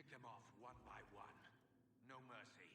Pick them off one by one. No mercy.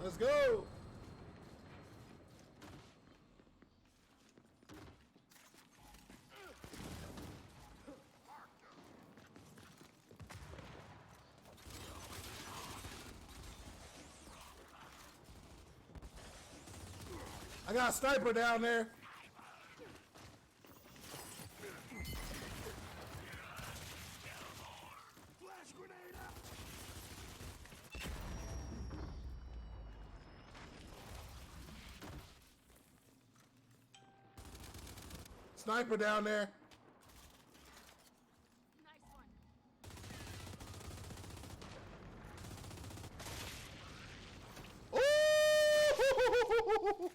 Let's go! I got a sniper down there. Flash grenade out! Sniper down there. Nice one. Ooh!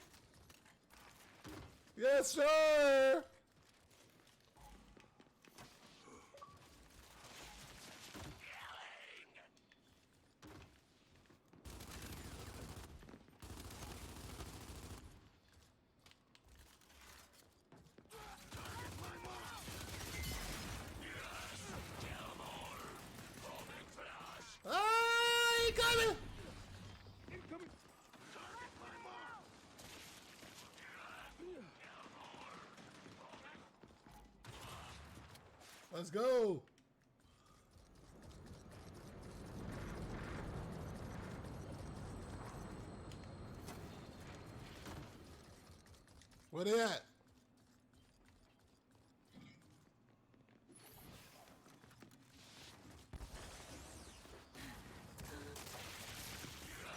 Yes, sir. Ah, he coming! Incoming! Target my mark! Let's go. Where they at?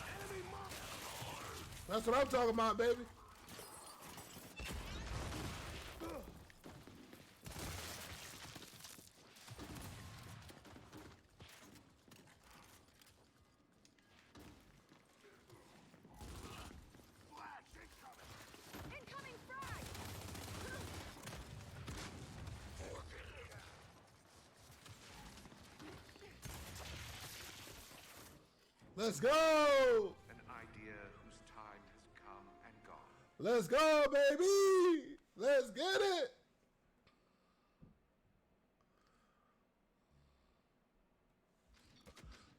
Enemy mark! That's what I'm talking about, baby. Flash incoming! Incoming frag! Let's go. An idea whose time has come and gone. Let's go, baby. Let's get it.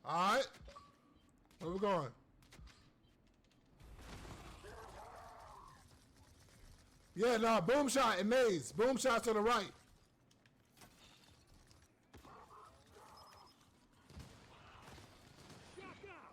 All right. Where we going? Yeah, no, boom shot and maze. Boom shot to the right. Shock out!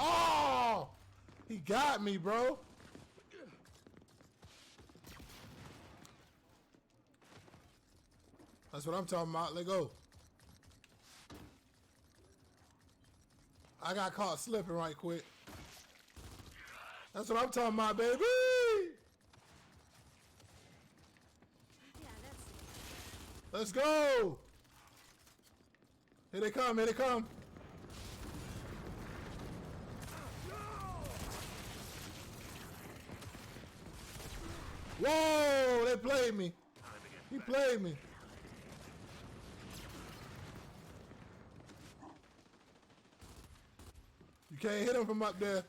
Oh, he got me, bro. That's what I'm talking about. Let go. I got caught slipping right quick. That's what I'm talking about, baby. Yeah, that's it. Let's go. Here they come. Here they come. Whoa, they played me. He played me. You can't hit him from up there.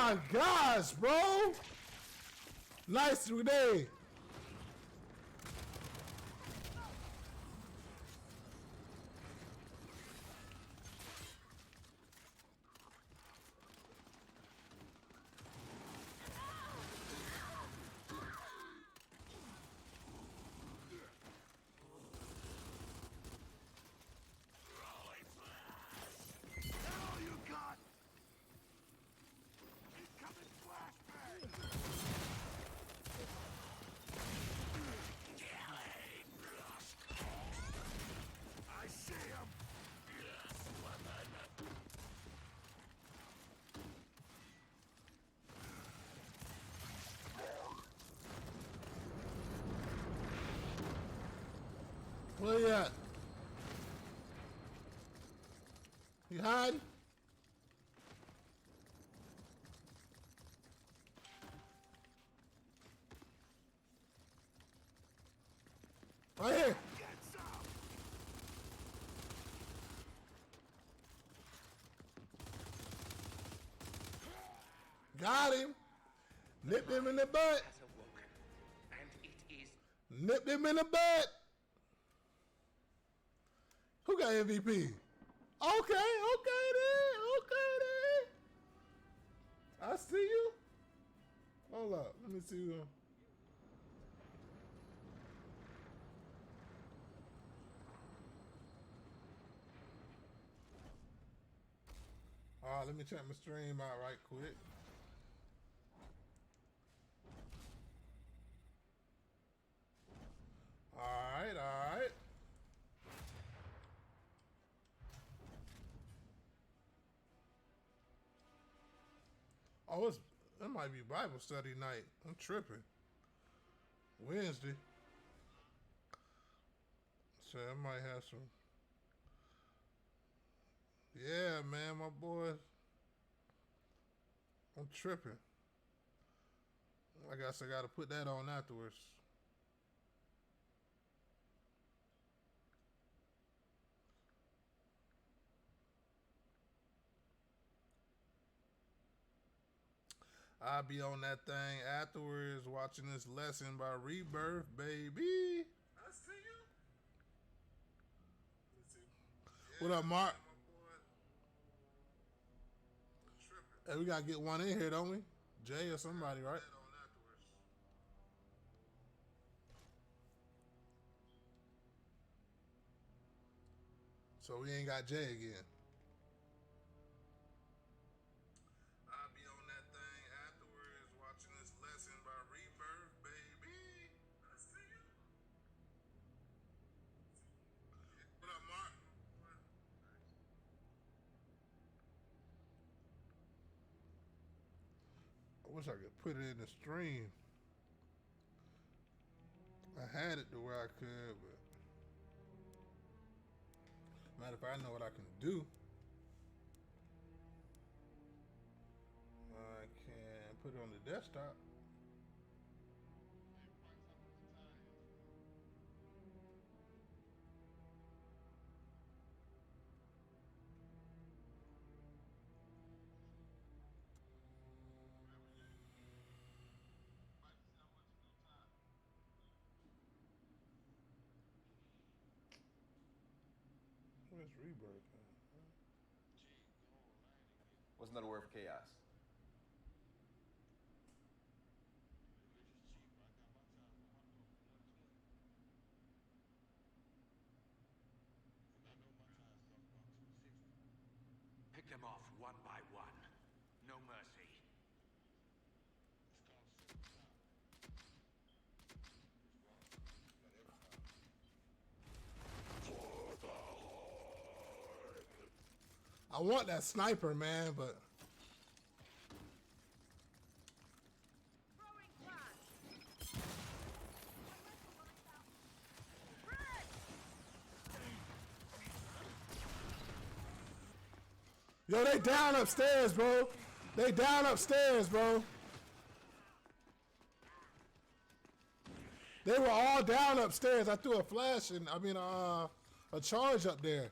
my gosh, bro. Nice grenade. That all you got? Incoming flashbang! I see him! Where you at? You hiding? Right here. Get some! Got him. Nipped him in the butt. has awoken, and it is Nipped him in the butt. Who got MVP? Okay, okay then. Okay then. I see you. Hold up. Let me see you. Alright, let me check my stream out right quick. Alright, alright. Oh, it might be Bible study night. I'm tripping. Wednesday. So I might have some. Yeah, man, my boy. I'm tripping. I guess I gotta put that on afterwards. I'll be on that thing afterwards watching this lesson by Rebirth, baby. I see you. What up, Mark? Hey, we gotta get one in here, don't we? Jay or somebody, right? So we ain't got Jay again. I'll be on that thing afterwards watching this lesson by Rebirth, baby. I see you. What up, Mark? I wish I could put it in the stream. I had it to where I could, but matter of fact, I know what I can do. I can put it on the desktop. Where's Rebirth? What's another word for chaos? Pick them off one by one. No mercy. I want that sniper, man, but Throwing flash. yo, they down upstairs, bro. They down upstairs, bro. They were all down upstairs. I threw a flash and a charge up there.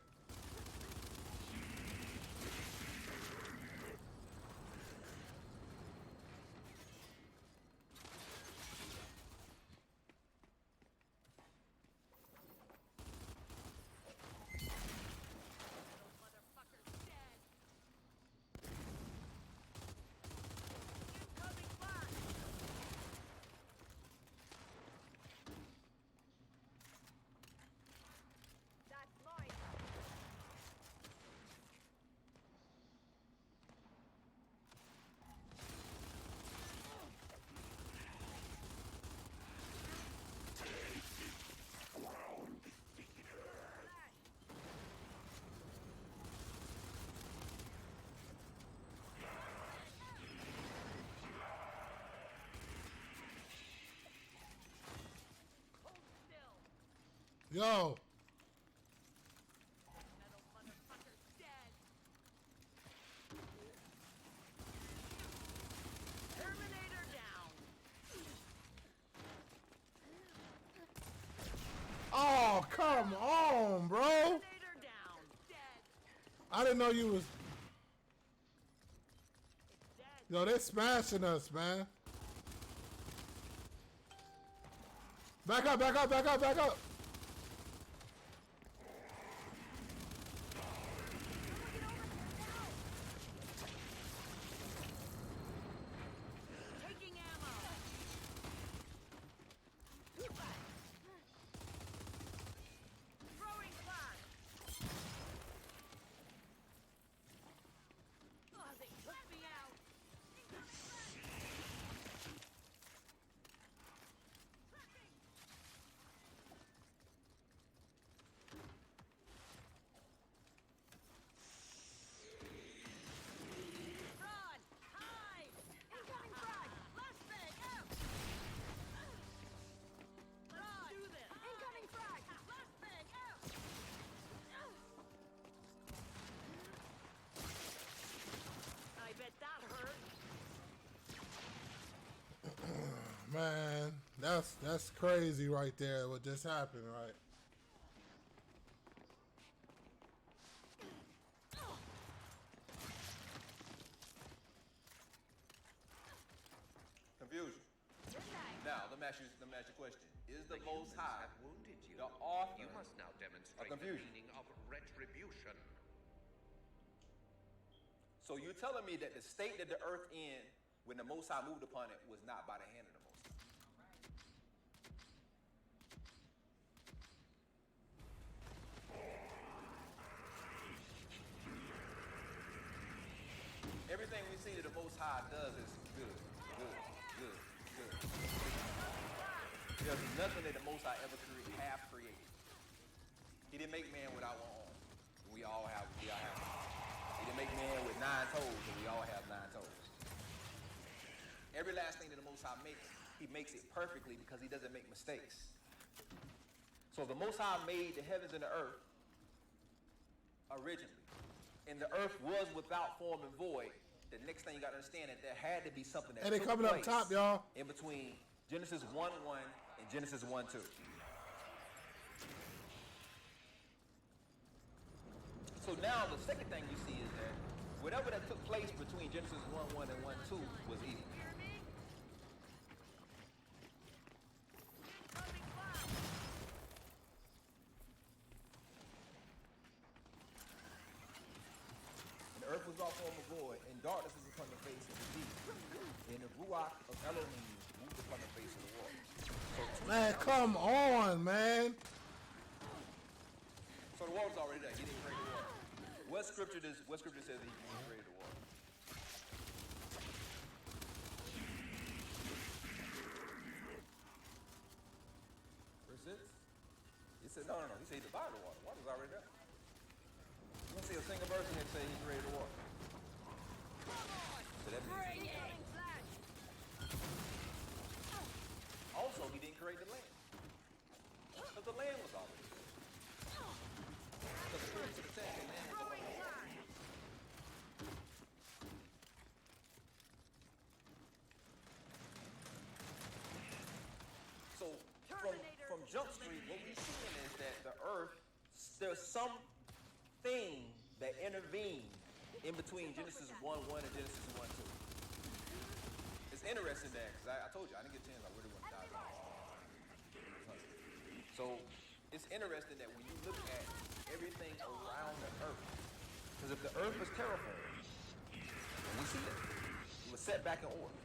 Yo. Metal motherfucker's dead. Terminator down. Oh, come on, bro. Terminator down. Dead. I didn't know you was. Dead. Yo, they smashing us, man. Back up, back up, back up, back up. Taking ammo. Throwing flash. Oh, they took me out. Run! Hide! Incoming frag! Flashbang out! Let's do this! Incoming frag! Flashbang out! I bet that hurt. Man, that's crazy right there. What just happened, right? Confusion. Good night. Now, let me ask you a question. Is the Most humans High have wounded you. the author You must now demonstrate of the confusion? meaning of retribution. So you're telling me that the state that the earth in when the Most High moved upon it was not by the hand of the Most High? Everything we see that the Most High does is good, good, good, good. There's nothing that the Most High ever have created. He didn't make man without one arm. We all have. He didn't make man with 9 toes, but we all have 9 toes. Every last thing that the Most High makes, he makes it perfectly because he doesn't make mistakes. So the Most High made the heavens and the earth originally, and the earth was without form and void. The next thing you got to understand is there had to be something that Hey, they took coming up place top, y'all. in between Genesis 1:1 and Genesis 1:2. So now the second thing you see is that whatever that took place between Genesis 1:1 and 1:2 was evil. Hear me? Incoming flash. And the earth was all form of void, and darkness was upon the face of the deep. And the ruach of Elohim moved upon the face of the water. Man, come on, man. So the water's already there. He didn't create the water. What scripture says that he created the water? Verse 6? He said, no. He said he divided the water. Water's already there. You want to see a single verse in here say he created the water? So that means Incoming flash. also he didn't create the land. Because the land was already there. Because according to the text, the land was Throwing already there. flash. So from Jump Street, what we're seeing is that the earth, there's something that intervened in between Genesis 1:1 and Genesis 1:2. It's interesting that, because I told you, I didn't get a chance, I really want to dive into this. So it's interesting that when you look at everything around the earth, because if the earth was terraformed, and we see that, it was set back in order.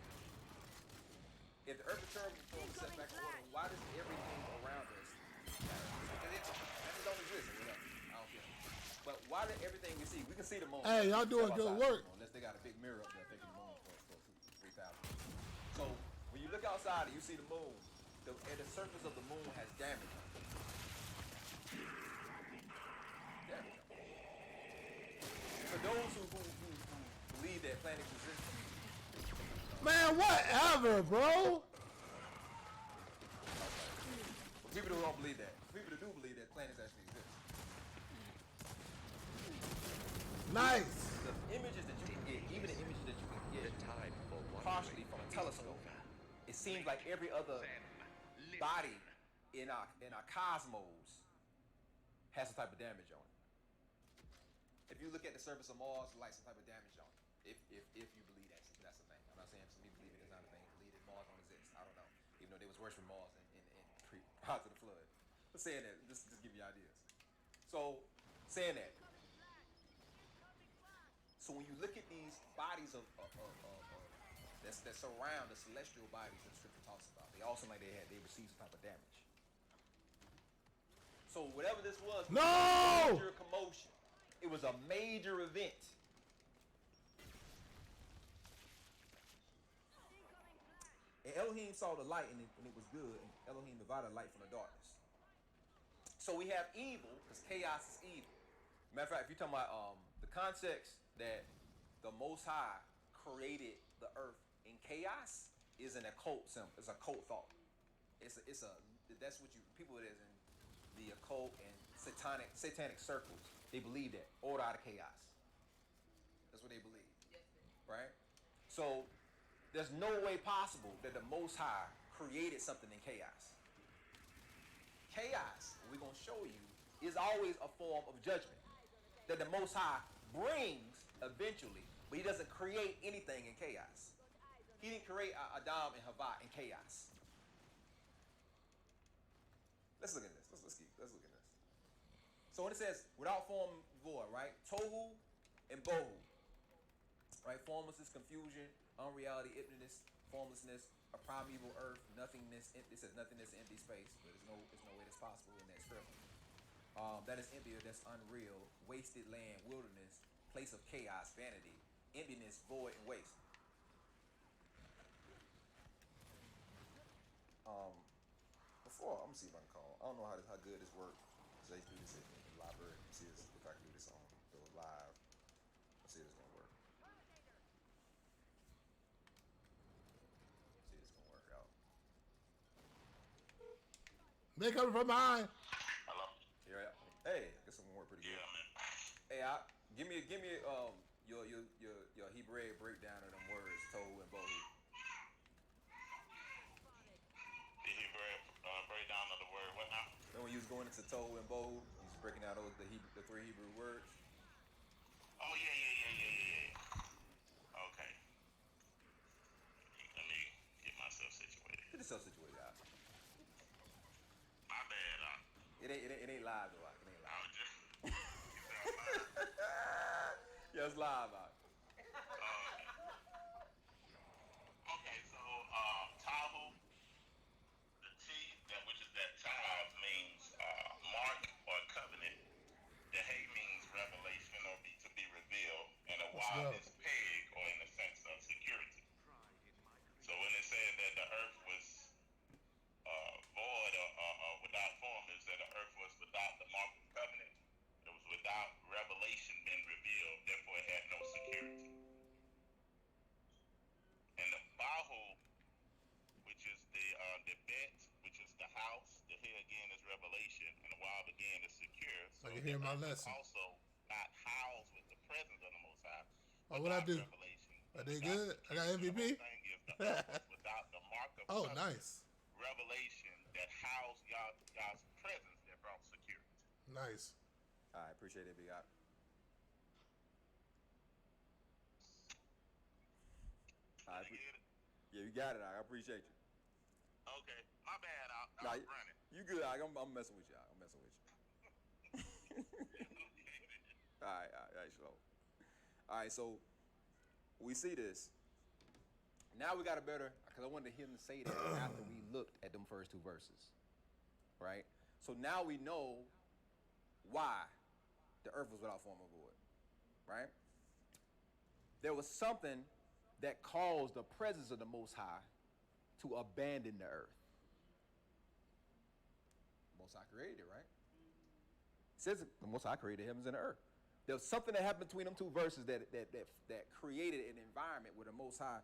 If the earth was terraformed and set back in order, why does everything around us matter? Because it don't exist. Whatever. I don't care. But why did everything we see? We can see the moon. Hey, y'all doing good work. Unless they got a big mirror up there taking the moon for 3,000. So when you look outside and you see the moon, and the surface of the moon has damage on it. Damage on it. For those who believe that planets exist, Man, whatever, bro. people who don't believe that, people who do believe that, planets actually exist. Nice. The images that you can get, even the images that you can get, The time for partially wondering from a is telescope, over. it seems like every other body in our cosmos has some type of damage on it. If you look at the surface of Mars, like some type of damage on it. If you believe that's a thing. I'm not saying some people believe it's not a thing. Believe that Mars don't exist. I don't know. Even though they was worshiping Mars prior to the flood. But saying that, just give you ideas. So saying that. So when you look at these bodies that surround the celestial bodies that the scripture talks about, they all seem like they received some type of damage. So whatever this was, No! a major commotion. It was a major event. And Elohim saw the light and it was good, and Elohim divided light from the darkness. So we have evil, because chaos is evil. Matter of fact, if you're talking about the context that the Most High created the earth in chaos is an occult symbol. It's a occult thought. It's a that's what you people that is in the occult and satanic circles. They believe that order out of chaos. That's what they believe, right? So there's no way possible that the Most High created something in chaos. Chaos, we're gonna show you, is always a form of judgment that the Most High brings eventually, but He doesn't create anything in chaos. He didn't create Adam and Havah in chaos. Let's look at this. Let's look at this. So when it says without form void, right? Tohu and bohu, right? Formlessness, confusion, unreality, emptiness, formlessness, a primeval earth, nothingness. It says nothingness, empty space, but there's no way that's possible in that scripture. That is empty, or that's unreal, wasted land, wilderness, place of chaos, vanity, emptiness, void, and waste. Before, I'm gonna see if I can call. I don't know how good this works. Cause I used to do this in the library. See if I can do this on the live. Let's see if it's gonna work. See if it's gonna work out. They coming from behind. Hello? Here, hey, I guess it's gonna work pretty good. Yeah, man. Hey, give me your Hebraic breakdown of them words, tohu and bohu. The Hebrew breakdown of the word, what now? Then when you was going into tohu and bohu, you was breaking out the three Hebrew words. Oh, yeah. Okay. Let me get myself situated. Get yourself situated out. My bad, It ain't live though. It ain't I live. was just... You sound fine. Yeah, it's live out. Okay, so, Tahu, the T, which is that Tav, means mark or covenant. The Hay means revelation or to be revealed. And the Let's Y go. is peg, or in the sense of security. So when it said that the earth was void or without form, is that the earth was without the mark of covenant. It was without revelation being revealed, therefore it had no security. And the Bahu, which is the bet, which is the house, the here again is revelation, and the wild again is secure. So I can hear my the earth is lesson. also not housed with the presence of the Most High. Oh, what I without do? revelation, I did without good? I got security. MVP? The whole thing is the earth was without the mark of Oh, covenant, nice. revelation that housed God's presence that brought security. Nice. I appreciate it, Big Op. Did you get it? Yeah, you got it. I appreciate you. Okay, my bad. I Nah, was running. You good? I'm messing with you. I'm messing with you. All right, slow. All right, so we see this. Now we got a better, because I wanted him to say that after we looked at them first two verses, right? So now we know why the earth was without form or void, right? There was something that caused the presence of the Most High to abandon the earth. Most High created it, right? It says the Most High created the heavens and the earth. There was something that happened between them two verses that created an environment where the Most High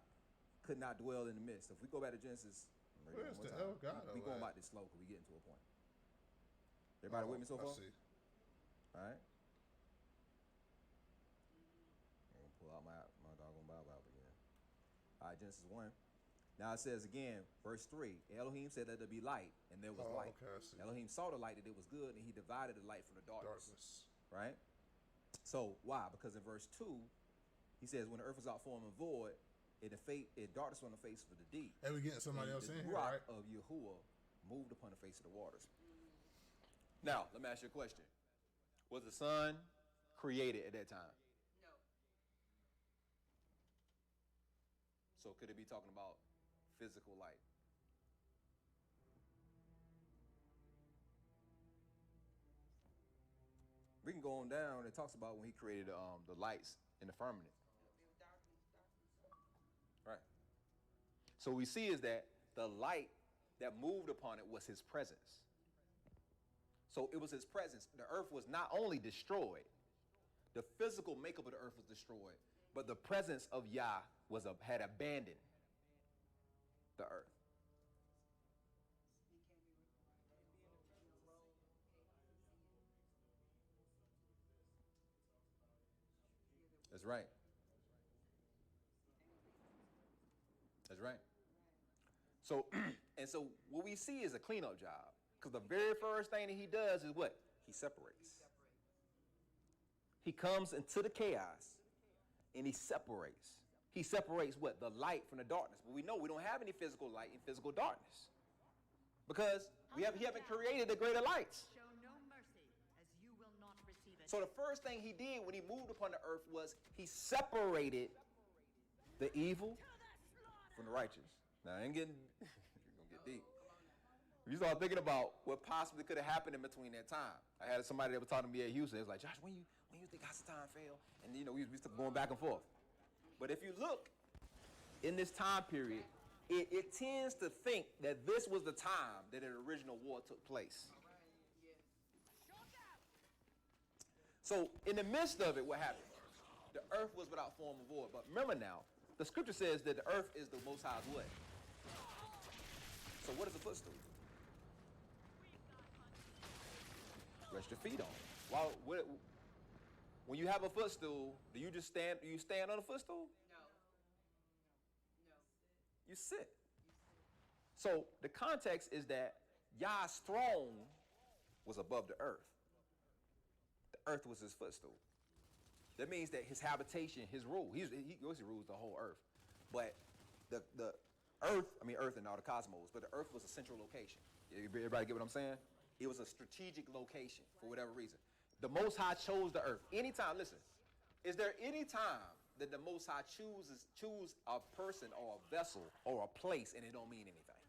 could not dwell in the midst. If we go back to Genesis, Where's the hell God we of going that? about this slow because we getting to a point. Everybody with me so far? I see. All right. I'm gonna pull out my doggone Bible app again. All right, Genesis 1. Now it says again, verse 3, Elohim said that there be light, and there was light. Okay, I see. Elohim saw the light that it was good, and he divided the light from the darkness. Darkness. Right? So why? Because in verse 2, he says, when the earth was out form and void, it darkness on the face of the deep. Hey, we getting somebody And else the in here, rock right? of Yahuwah moved upon the face of the waters. Now, let me ask you a question. Was the sun created at that time? No. So could it be talking about physical light? We can go on down. It talks about when he created the lights in the firmament. Right. So we see is that the light that moved upon it was his presence. So it was his presence. The earth was not only destroyed, the physical makeup of the earth was destroyed, but the presence of Yah had abandoned the earth. That's right. That's right. So, and so what we see is a cleanup job. Because the very first thing that he does is what? He separates. He comes into the chaos and he separates. He separates what? The light from the darkness. But we know we don't have any physical light and physical darkness. Because he haven't created the greater lights. Show no mercy, as you will not receive it. So the first thing he did when he moved upon the earth was he separated the evil from the righteous. Now I ain't getting, you're gonna get deep. You start thinking about what possibly could have happened in between that time. I had somebody that was talking to me at Houston. It was like, Josh, when you think Hasatan fell? And we started going back and forth. But if you look in this time period, it tends to think that this was the time that an original war took place. So in the midst of it, what happened? The earth was without form or void. But remember now, the scripture says that the earth is the Most High's what? So what is a footstool? Rest your feet on. When you have a footstool, do you just stand? Do you stand on a footstool? No. You sit. So the context is that Yah's throne was above the earth. The earth was his footstool. That means that his habitation, his rule, he rules the whole earth. But the earth and all the cosmos, but the earth was a central location. Everybody get what I'm saying? It was a strategic location for whatever reason. The Most High chose the earth. Anytime, listen, is there any time that the Most High choose a person or a vessel or a place and it don't mean anything?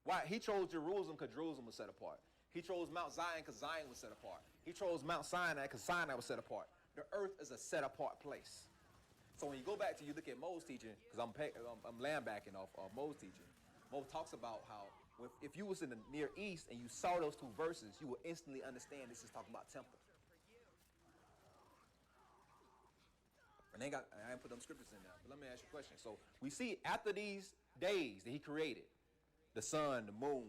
Why? He chose Jerusalem because Jerusalem was set apart. He chose Mount Zion because Zion was set apart. He chose Mount Sinai because Sinai was set apart. The earth is a set apart place. So when you go back to you look at Mo's teaching, because I'm landbacking off Mo's teaching, Mo talks about how if you was in the Near East and you saw those two verses, you would instantly understand this is talking about temple. And I ain't put them scriptures in there, but let me ask you a question. So we see after these days that he created, the sun, the moon,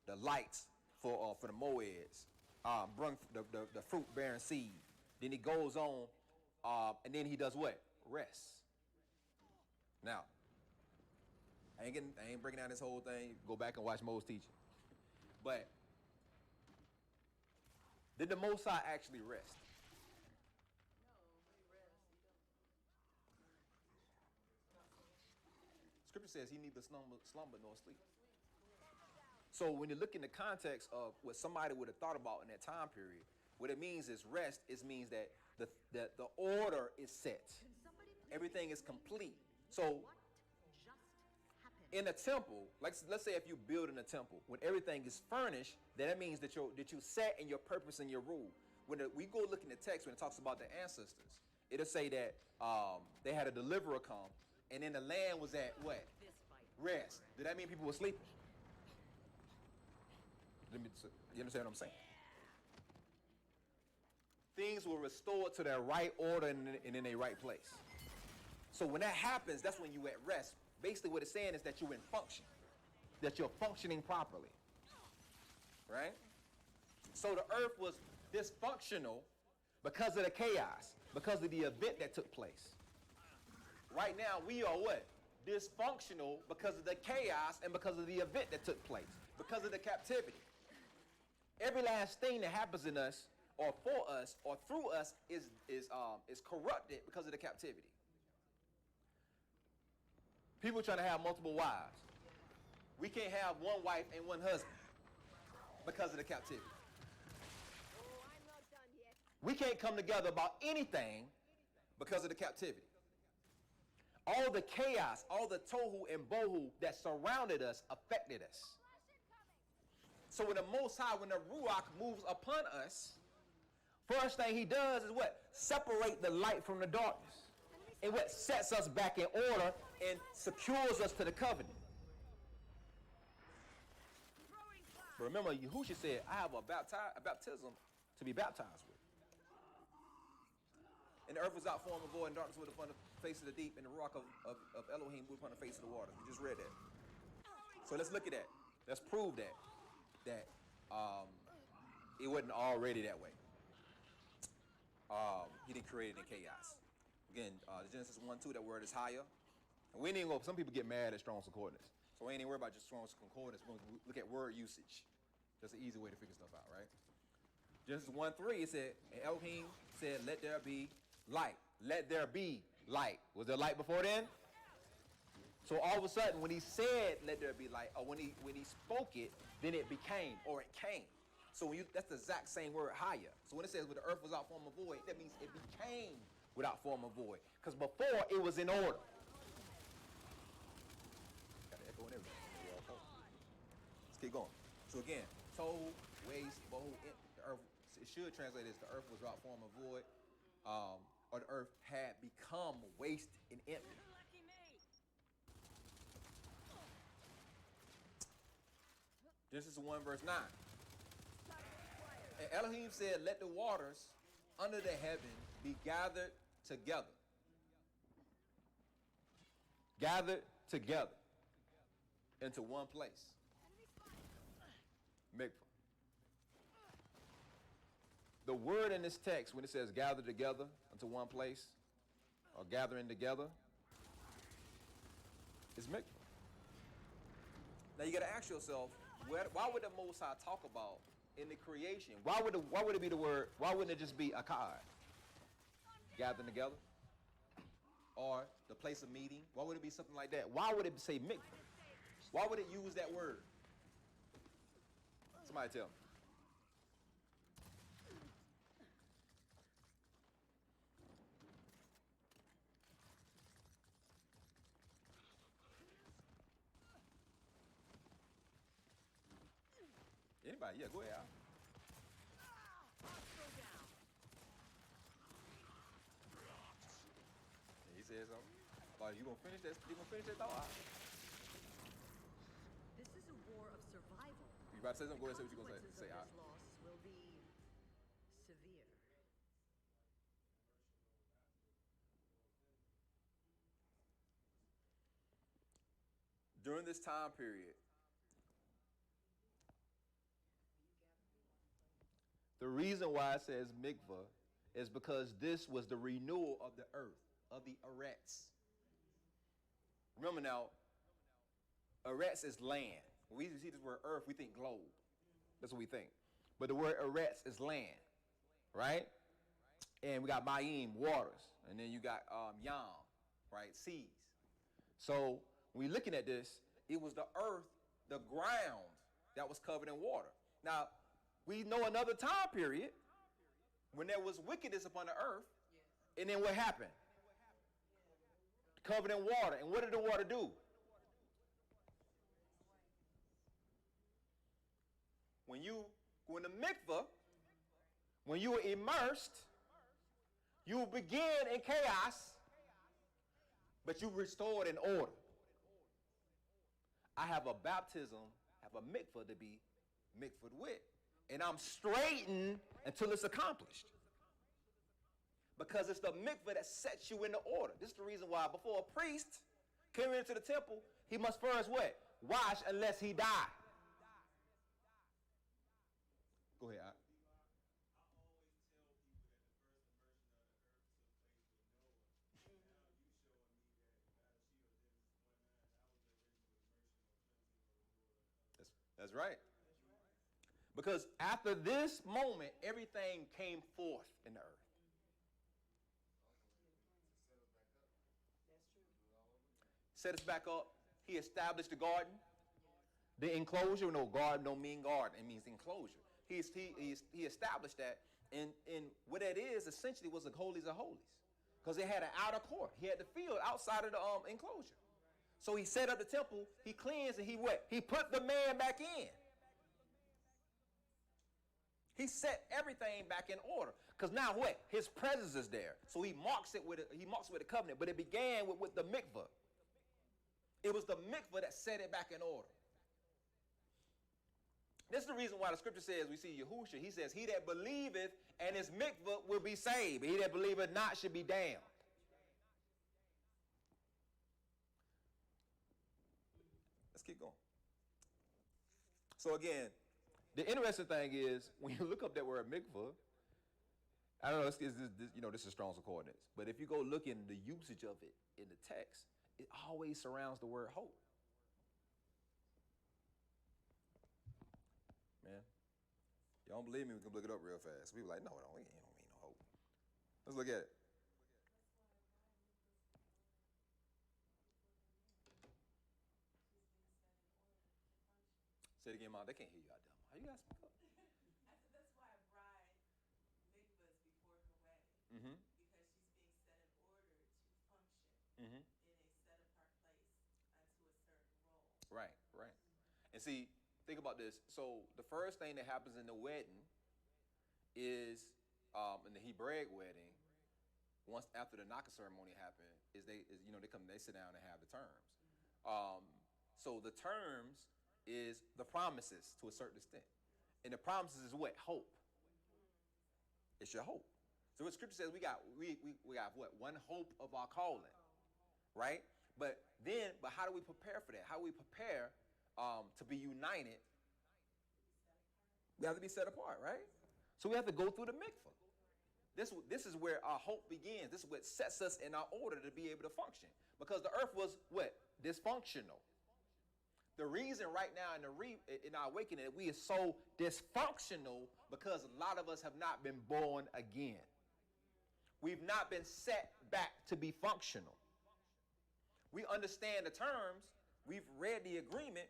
the lights for the Moeds, bring the fruit bearing seed. Then he goes on, and then he does what? Rest. Now, I ain't breaking down this whole thing. Go back and watch Mo's teaching. But did the Most High actually rest? Scripture says he neither slumber nor sleep. So when you look in the context of what somebody would have thought about in that time period, what it means is rest. It means that the order is set. Everything is complete. So in a temple, let's say if you build in a temple, when everything is furnished, then that means that you set in your purpose and your rule. When we go look in the text, when it talks about the ancestors, it'll say that they had a deliverer come, and then the land was at what? Rest. Did that mean people were sleeping? You understand what I'm saying? Things were restored to their right order and in their right place. So when that happens, that's when you at rest. Basically what it's saying is that you're in function, that you're functioning properly. right? So the earth was dysfunctional because of the chaos, because of the event that took place. Right now, we are what? Dysfunctional because of the chaos and because of the event that took place, because of the captivity. Every last thing that happens in us, or for us, or through us, is corrupted because of the captivity. People trying to have multiple wives. We can't have one wife and one husband because of the captivity. Oh, I'm not done yet. We can't come together about anything because of the captivity. All the chaos, all the tohu and bohu that surrounded us affected us. So when the Most High, when the Ruach moves upon us, first thing he does is what? Separate the light from the darkness. And what sets us back in order and secures us to the covenant. But remember, Yahushua said, I have a baptism to be baptized with. And the earth was out, form and void, and darkness was upon the face of the deep, and the rock of Elohim moved upon the face of the water. We just read that. So let's look at that. Let's prove that it wasn't already that way. He didn't create it in chaos. Again, Genesis 1:2, that word is higher. And we ain't even some people get mad at Strong's Concordance. So we ain't even worried about just Strong's Concordance. We're going to look at word usage. That's an easy way to figure stuff out, right? Genesis 1:3, it said, and Elohim said, let there be light. Let there be light. Was there light before then? So all of a sudden, when he said, let there be light, or when he spoke it, then it became, or it came. So that's the exact same word, higher. So when it says, when the earth was without form or void, that means it became without form or void. Because before, it was in order. Got to echo and everything. Let's keep going. So again, tohu, waste, bohu, the earth, it should translate as the earth was without form or void, or the earth had become waste and empty. Lucky me. Genesis 1 verse 9. And Elohim said, let the waters under the heaven be gathered together. Gathered together into one place. Mikvah. The word in this text, when it says gather together into one place, or gathering together, is mikvah. Now you got to ask yourself, why would the Most High talk about in the creation? Why would it be the word? Why wouldn't it just be akad? Gathering together, or the place of meeting? Why would it be something like that? Why would it say mikvah? Why would it use that word? Somebody tell me. Anybody? Yeah, go ahead. Yeah, he said something. You gonna finish that? You gonna finish that thought? This is a war of survival. You about to say something? Go ahead and say what you're gonna say. Consequences of this loss will be severe. During this time period, the reason why it says mikvah is because this was the renewal of the earth, of the Eretz. Remember now, Eretz is land. When we see this word earth, we think globe. That's what we think. But the word Eretz is land, right? And we got Mayim, waters. And then you got Yam, right, seas. So when we're looking at this, it was the earth, the ground that was covered in water. Now, we know another time period when there was wickedness upon the earth, and then what happened? Covered in water. And what did the water do? When the mikvah, when you were immersed, you began in chaos, but you restored in order. I have a baptism, have a mikvah to be mikvah with. And I'm straightened until it's accomplished. Because it's the mikvah that sets you into order. This is the reason why before a priest came into the temple, he must first what? Wash unless he die. Go ahead. That's right. Because after this moment, everything came forth in the earth. Set us back up. He established the garden. The enclosure, no, garden don't mean garden. It means enclosure. He established that. And what that is essentially was the holies of holies. Because it had an outer court. He had the field outside of the enclosure. So he set up the temple, he cleansed, and he what? He put the man back in. He set everything back in order. Because now what? His presence is there. So he marks it with a covenant. But it began with the mikvah. It was the mikvah that set it back in order. This is the reason why the scripture says, we see Yahushua, he says, he that believeth and is mikvah will be saved. He that believeth not should be damned. Let's keep going. So again, the interesting thing is, when you look up that word mikvah, I don't know, this is Strong's Concordance, but if you go look in the usage of it in the text, it always surrounds the word hope. Man, y'all don't believe me, we can look it up real fast. People are like, no, it don't mean no hope. Let's look at it. Say it again, Mom. They can't hear you out there. How you guys speak up? I said that's why a bride mikvahs before her wedding. Mm-hmm. Because she's being set in order to function Mm-hmm. in a set apart place unto a certain role. Right. And see, think about this. So the first thing that happens in the wedding is, in the Hebraic wedding, once after the Naka ceremony happened, they sit down and have the terms. So the terms is the promises to a certain extent. And the promises is what? Hope. It's your hope. So what scripture says, we got what? One hope of our calling. Right? But how do we prepare for that? How do we prepare to be united? We have to be set apart, right? So we have to go through the mikvah. This is where our hope begins. This is what sets us in our order to be able to function. Because the earth was what? Dysfunctional. The reason right now in our awakening that we are so dysfunctional because a lot of us have not been born again. We've not been set back to be functional. We understand the terms, we've read the agreement,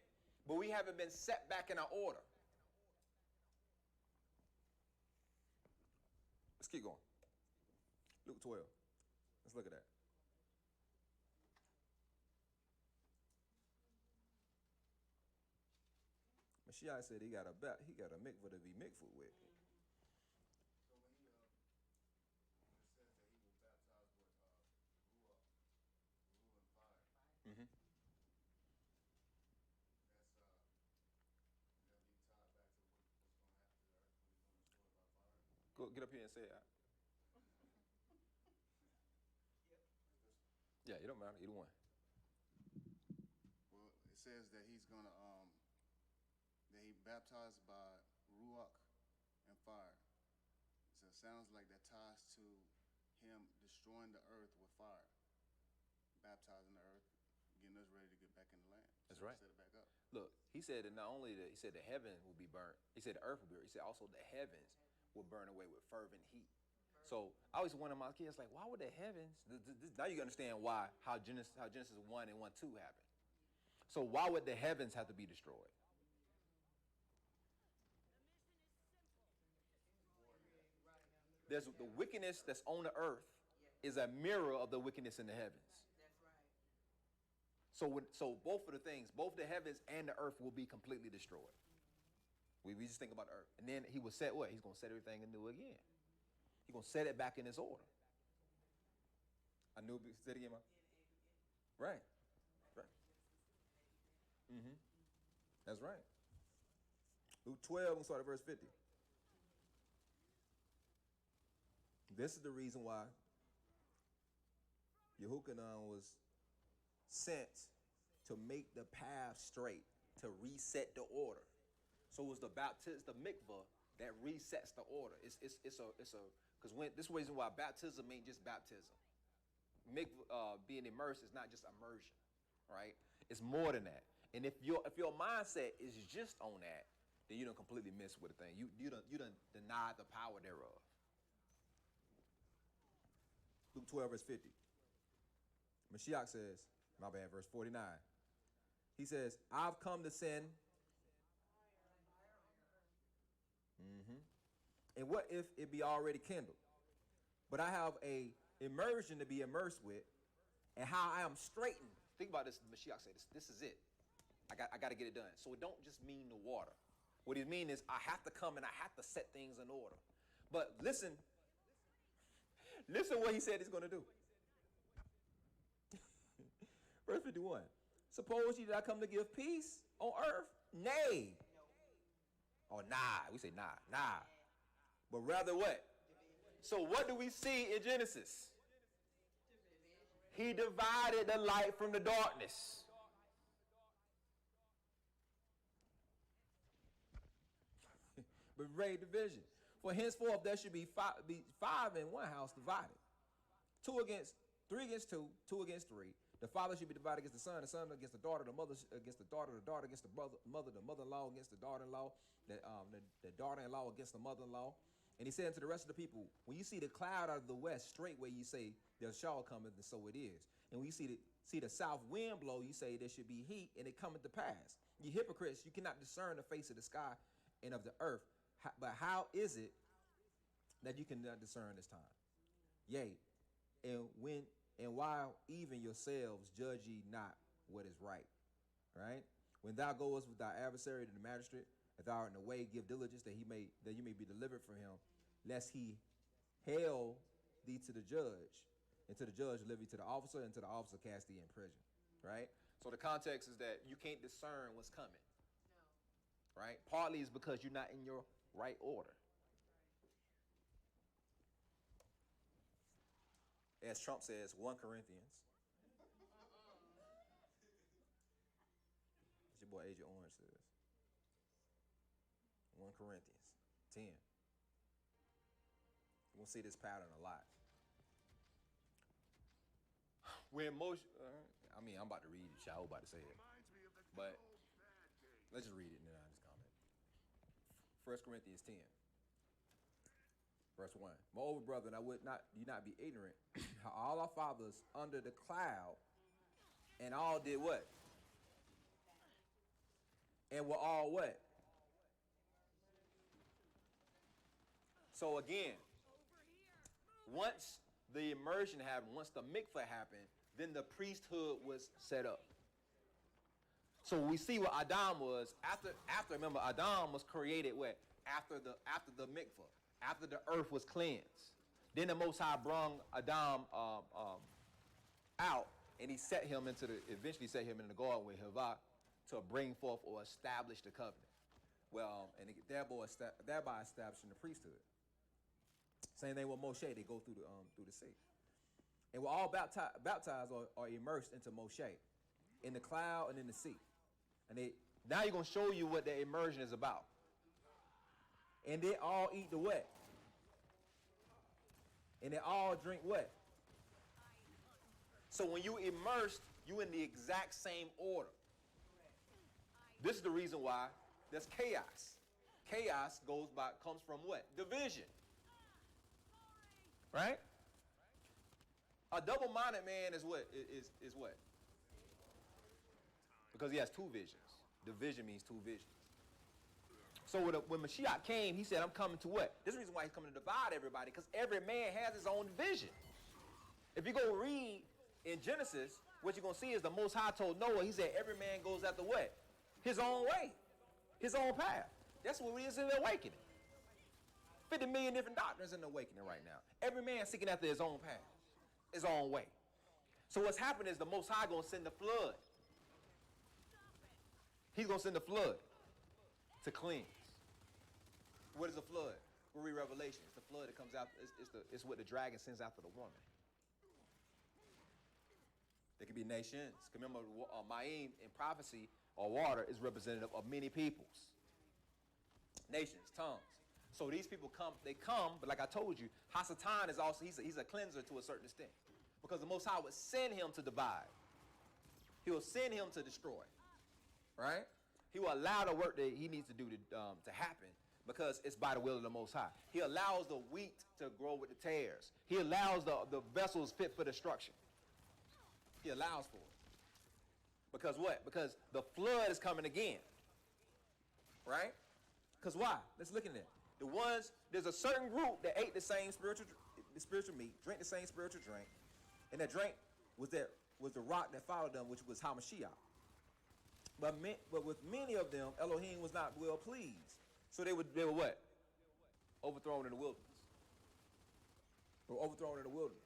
but we haven't been set back in our order. Let's keep going. Luke 12. Let's look at that. Mashiach said he got a mikvah to be mikvah with. So when it says that he will baptize with ruach and fire. Mm-hmm. That's that'll be tied back to what's going to happen to the earth when he's going to destroy by fire. Go get up here and say it. Yeah, it don't matter. Either one. Well, it says that he's going to that he baptized by ruach and fire. So it sounds like that ties to him destroying the earth with fire, baptizing the earth, getting us ready to get back in the land. That's So right. Set it back up. Look, he said that not only he said the heaven will be burnt, he said the earth will be burnt, he said also the heavens will burn away with fervent heat. So I always wonder my kids, like, why would the heavens, now you understand how Genesis 1 and 1:2 happened. So why would the heavens have to be destroyed? There's the wickedness that's on the earth is a mirror of the wickedness in the heavens. That's right. So both of the things, both the heavens and the earth will be completely destroyed. We just think about the earth. And then he will set what? He's going to set everything anew again. He's going to set it back in its order. I knew it. Say it again, Ma. Right. Mm-hmm. That's right. Luke 12, we'll start at verse 50. This is the reason why Yehochanan was sent to make the path straight, to reset the order. So it was the baptism, the mikvah, that resets the order. It's a because when this reason why baptism ain't just baptism. Being immersed is not just immersion, right? It's more than that. And if your mindset is just on that, then you don't completely miss with the thing. You done denied the power thereof. Luke 12 verse 50. Mashiach says, my bad, verse 49. He says, I've come to send. And what if it be already kindled? But I have a immersion to be immersed with, and how I am straightened. Think about this. Mashiach said, this is it. I got to get it done. So it don't just mean the water. What it means is I have to come and I have to set things in order. But listen what he said he's going to do. Verse 51. Suppose ye that I come to give peace on earth? Nay. Or nah. We say nah. But rather what? So what do we see in Genesis? He divided the light from the darkness. But great division. For henceforth there should be five in one house divided. 3 against 2, 2 against 3. The father should be divided against the son against the daughter, the mother against the daughter against the mother-in-law against the daughter-in-law, the daughter-in-law against the mother-in-law. And he said unto the rest of the people, when you see the cloud out of the west, straightway you say, there shall come, and so it is. And when you see the south wind blow, you say there should be heat, and it cometh to pass. You hypocrites, you cannot discern the face of the sky and of the earth. But how is it that you cannot discern this time? Yea, and while even yourselves judge ye not what is right. Right? When thou goest with thy adversary to the magistrate, if thou art in the way, give diligence that you may be delivered from him, lest he hail thee to the judge, and to the judge deliver thee to the officer, and to the officer cast thee in prison. Right? So the context is that you can't discern what's coming. No. Right? Partly is because you're not in your right order. As Trump says, 1 Corinthians. As your boy Agent Orange says. 1 Corinthians 10. We'll see this pattern a lot. When most, I'm about to read it. I was about to say it. But let's just read it and then I'll just comment. 1 Corinthians 10. Verse 1. Moreover, brethren, I would not you not be ignorant how all our fathers under the cloud and all did what? And were all what? So again, once the immersion happened, once the mikvah happened, then the priesthood was set up. So we see what Adam was after remember Adam was created what? After the mikvah, after the earth was cleansed. Then the Most High brung Adam out, and he eventually set him in the garden with Havah to bring forth or establish the covenant. Well, and thereby establishing the priesthood. Same thing with Moshe. They go through the sea, and we're all baptized or immersed into Moshe, in the cloud and in the sea. And now you're gonna show you what the immersion is about. And they all eat the what? And they all drink what? So when you immersed, you in the exact same order. This is the reason why there's chaos. Chaos comes from what? Division. Right? A double-minded man is what? Is what? Because he has two visions. Division means two visions. So when Mashiach came, he said, I'm coming to what? This is the reason why he's coming to divide everybody, because every man has his own vision. If you go read in Genesis, what you're going to see is the Most High told Noah, he said, every man goes after what? His own way, his own path. That's what it is in the awakening. 50 million different doctrines in the awakening right now. Every man seeking after his own path, his own way. So what's happening is the Most High going to send the flood. He's going to send the flood to cleanse. What is a flood? We'll read Revelation. It's the flood that comes out. It's what the dragon sends after the woman. There could be nations. Remember, Ma'im in prophecy or water is representative of many peoples. Nations, tongues. So these people come, but like I told you, Hasatan is also, he's a cleanser to a certain extent. Because the Most High would send him to divide. He will send him to destroy. Right? He will allow the work that he needs to do to happen because it's by the will of the Most High. He allows the wheat to grow with the tares. He allows the vessels fit for destruction. He allows for it. Because what? Because the flood is coming again. Right? Because why? Let's look at it. There's a certain group that ate the same spiritual meat, drank the same spiritual drink, and that drink was the rock that followed them, which was Hamashiach. But with many of them, Elohim was not well pleased. So they were what? Overthrown in the wilderness. They were overthrown in the wilderness.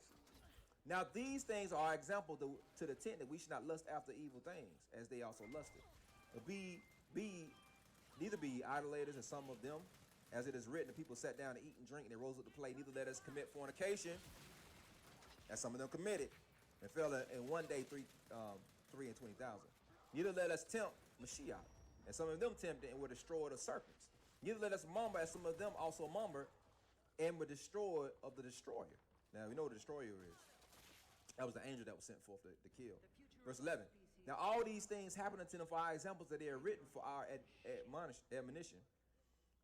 Now these things are example to the tent that we should not lust after evil things, as they also lusted. But neither be idolaters, as some of them, as it is written, the people sat down to eat and drink, and they rose up to play. Neither let us commit fornication, as some of them committed, and fell in one day 3,020,000. Neither let us tempt Mashiach, and some of them tempted and were destroyed of serpents. Neither let us murmur, as some of them also murmured, and were destroyed of the destroyer. Now we know what the destroyer is. That was the angel that was sent forth to kill. Verse 11. Now all these things happen unto them for our examples, that they are written for our admonition,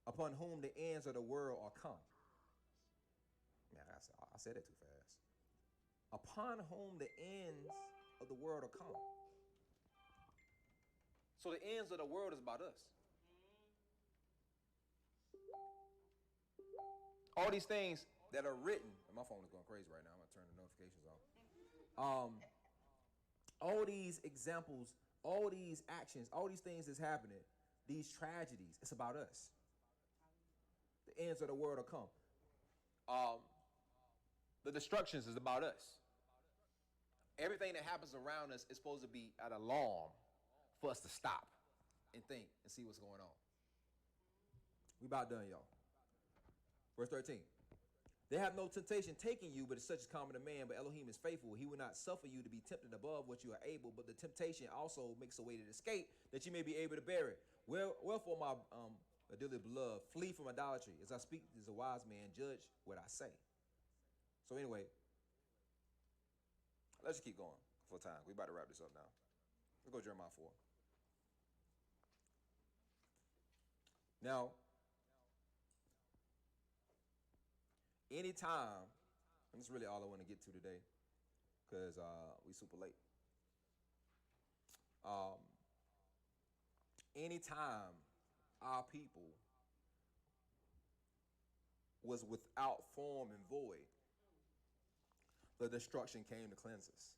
upon whom the ends of the world are come. Man, I said that too fast. Upon whom the ends of the world are come. So the ends of the world is about us. All these things that are written, and my phone is going crazy right now. I'm going to turn the notifications off. All these examples, all these actions, all these things that's happening, these tragedies, it's about us. The ends of the world will come. The destructions is about us. Everything that happens around us is supposed to be an alarm for us to stop and think and see what's going on. We about done, y'all. Verse 13. They have no temptation taking you, but it's such as common to man. But Elohim is faithful. He will not suffer you to be tempted above what you are able, but the temptation also makes a way to escape, that you may be able to bear it. Wherefore, my dearly beloved, flee from idolatry. As I speak as a wise man, judge what I say. So anyway, let's just keep going for time. We about to wrap this up now. Let's go to Jeremiah 4. Now, anytime, and this is really all I want to get to today, because we super late. Anytime our people was without form and void, the destruction came to cleanse us.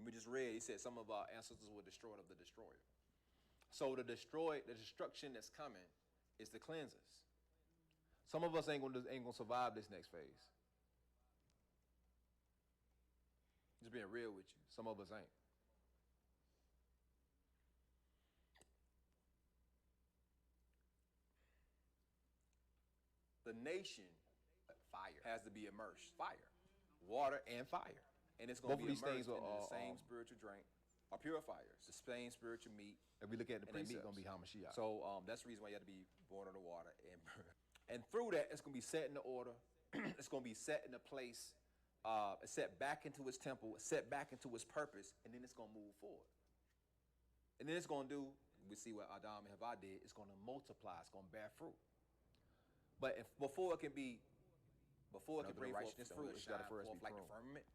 We just read, he said some of our ancestors were destroyed of the destroyer. So the destruction that's coming is to cleanse us. Some of us ain't gonna survive this next phase. Just being real with you. Some of us ain't. The nation, fire, has to be immersed. Fire. Water and fire. And it's going to be immersed in the same spiritual drink, are purifiers, the same spiritual meat. If we look at the precepts, meat going to be Hamashiach. So that's the reason why you have to be born of the water. And through that, it's going to be set in the order. It's going to be set in a place, set back into its temple, set back into its purpose, and then it's going to move forward. And then it's going to do, we see what Adam and Havah did, it's going to multiply, it's going to bear fruit. But before it can bring forth fruit, it's got to first be like the firmament.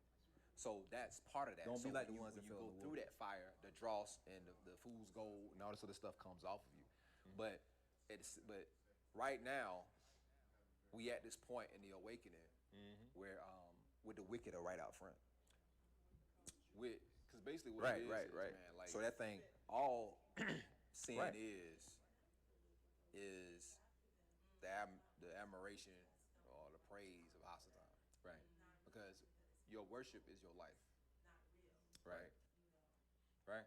So that's part of that. Don't be like the ones that go through that fire, the dross and the fool's gold and all this other stuff comes off of you. Mm-hmm. But right now, we at this point in the awakening where with the wicked are right out front. Because basically what it is, man, like, so that thing, all sin is the admiration or the praise of Hasatan. Right. Because your worship is your life. Not real. Right. Right.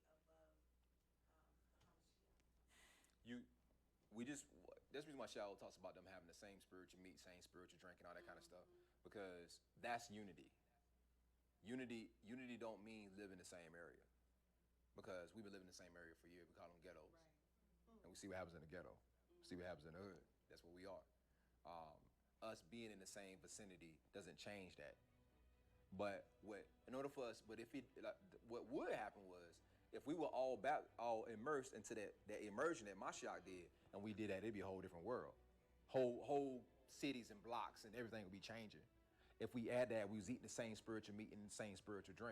Crying out for unity, almost like we're worshiping the idea of unity above Hamashiach. That's the reason why Shaul talks about them having the same spiritual meat, same spiritual drink, and all that kind of stuff, because that's unity. Unity don't mean live in the same area, because we've been living in the same area for years. We call them ghettos, and we see what happens in the ghetto. See what happens in the hood. That's what we are. Us being in the same vicinity doesn't change that. But what would happen was, if we were all immersed into that immersion that Mashiach did, and we did that, it'd be a whole different world. Whole cities and blocks and everything would be changing. If we add that, we was eating the same spiritual meat and the same spiritual drink.